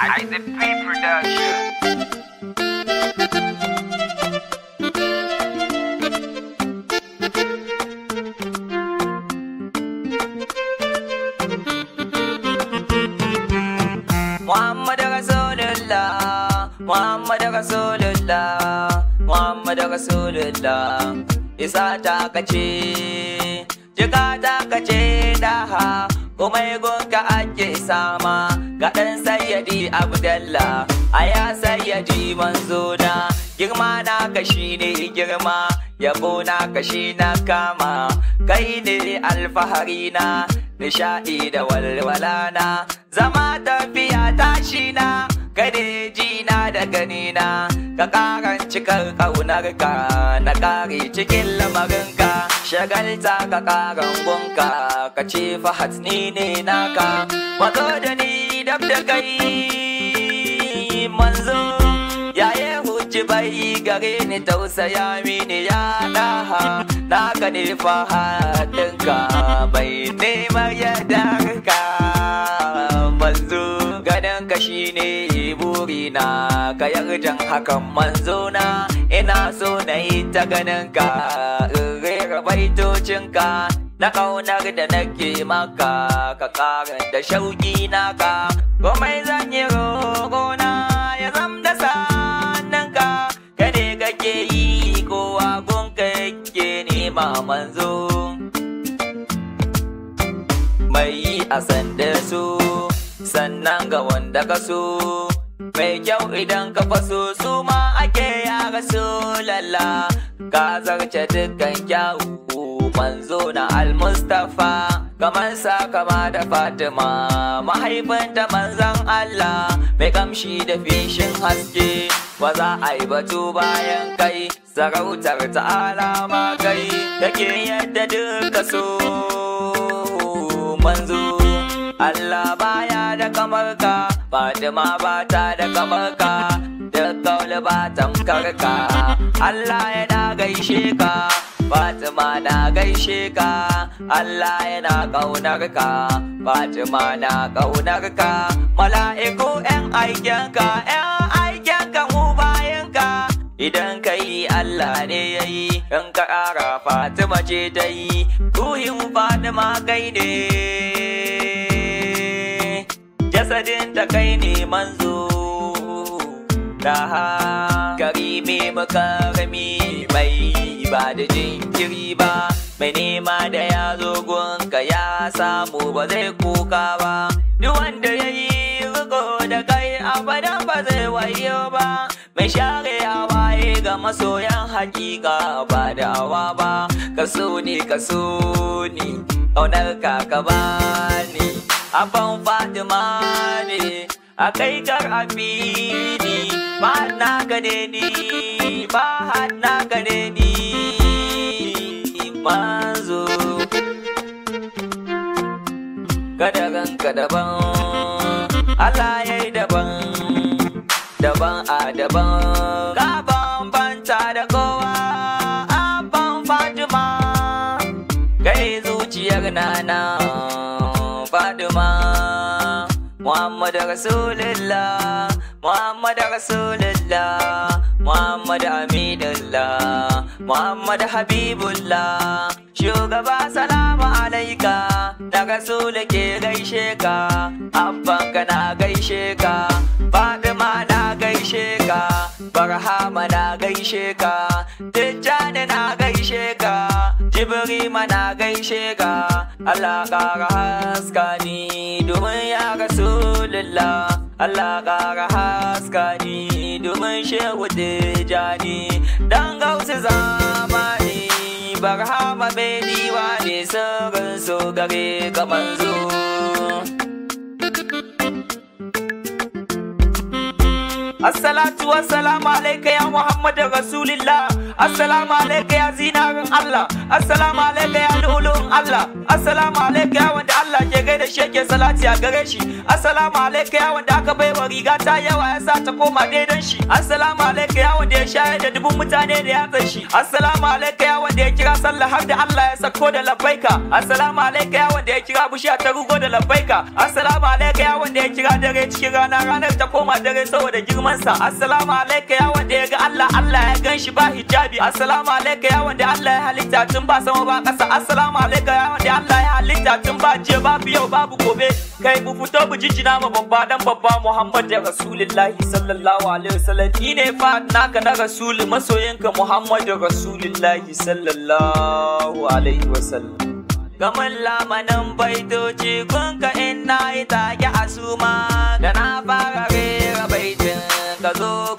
IZP Production. Muhammad Rasulullah, Muhammad Rasulullah, Muhammad Rasulullah. Isa ta kace, jika ta kace daha, kuma gunka ake sama. Ga ɗan sayyadi Abdallah, aya sayyadi manzona. Girma na kashi ne girma, yabo na kashi na kama. Kai ne alfahari na, nishaɗi da walwala na. Zama tafiya tashi na, kade ji na da gani na. Ka ƙaran cikar ƙaunarka, na ƙare cikin lamarinka. Shagalta ka ƙaran gunka, ka ce Fahad ni ne naka. Mazo da ni dab da kai manzo, yaye hujji bai gare ni tausaya mini ya ɗaha. Naka ne Fahad ɗinka, bai neman yardarka manzo. Ganin ka shine burina, ka yarjan hakan manzo na. Ina so na yi ta ganin ka, in rera baitocinka na ƙaunar da nake maka. Ka ƙara da shauƙi naka, komai zan yi roƙona ya zam da sananka. Ka ne kake yi kowa gunka yake nema manzo, mai yi a sanda su sannan ga wanda ka so. Mai kyau idan ka faso su ma ake ya Rasulallah. Ka zarce dukkan kyawu manzo na Al-Mustafa. Kamar sa kama da Fatima, mahaifinta manzan Allah. Mai kamshi da fishin haske, ba za a yi batu bayan kai. Sarautar ta'ala ma kai, take yadda duka so manzo. Allah baya da kamar ka, Fatima ba ta da kamar ka, duk kauli ba tamkar ka. Allah yana gaishe ka, Fatima na gaishe ka. Allah yana ƙaunar ka, Fatima na ƙaunar ka. Mala'iku 'yan aiken ka, 'yan aiken ka mu bayan ka. Idan ka yi Allah ne ya yi, in ka ƙara Fatima ce ta yi. Ruhin Fatima kai ne, jasadin ta kai ne manzo. Daha karimi makarami, mai ba da jinkiri ba. Mai nema da ya zo gunka ya samu ba zai kuka ba. Duk wanda ya yi riko da kai abadan ba zai wayo ba. Mai share hawaye ga masoyan hakika ba da awa ba. Kaso ne ƙaunar ka bani. Abban Fatima ne a kai kar abini. Ba na gane ni, ba na gane ni manzo. Kada ranka daban, Allah ya yi daban, daban a daban. Ka bambanta da kowa, abban Fatima. Kai zuciyar nana Fatima. Muhammad Rasulullah, Muhammad Rasulullah, Muhammad Aminullah, Muhammad Habibullah. Shugaba salamu alaika, na Rasul ke gaishe ka. Abban ka na gaishe ka, Fatima na gaishe ka, Barhama na gaishe ka, Tijjani na gaishe ka, Jibrima na gaishe ka. Allah ƙara haska ni domin ya Rasulullah. Allah ƙara haska ni domin Shehu Tijjani. Dan gausu zamani, Barhama bai diwa ne sirrin so gare ka manzo. Assalatu wassalamu alayka ya Muhammadu Rasulillah. Assalamu alayka ya zinarin Allah. Assalamu alayka ya lu'lu'un Allah. Assalamu alayka ya wanda Allah ke gaida sheke salati a gare shi. Assalamu alayka ya wanda aka baiwa riga ta yawa ya sa ta koma daidan shi. Assalamu alayka ya wanda ya shayar da dubun mutane da yatsan shi. Assalamu alayka ya wanda ya kira sallah har da Allah ya sako da labbaika. Assalamu alayka ya wanda ya kira bishiya ta rugo da labbaika. Assalamu alayka ya wanda ya kira dare cikin rana, ranar ta koma dare saboda girman sa. Assalamu alayka ya wanda ya ga Allah, Allah ya ganshi ba hijabi. Assalamu alayka ya wanda Allah ya halitta tun ba sama ba ƙasa. Assalamu alayka ya wanda Allah ya halitta tun ba jiya babu yau babu gobe. Kai mu fito mu jijjina ma babba dan babba Muhammad Rasulullahi sallallahu alaihi wasallam. Ni ne fa naka na Rasul, masoyinka Muhammad Rasulullahi sallallahu alaihi wasallam. Gaman lamanin baitoci kunka ina yi take asuma, da na fara rera baitin ka zo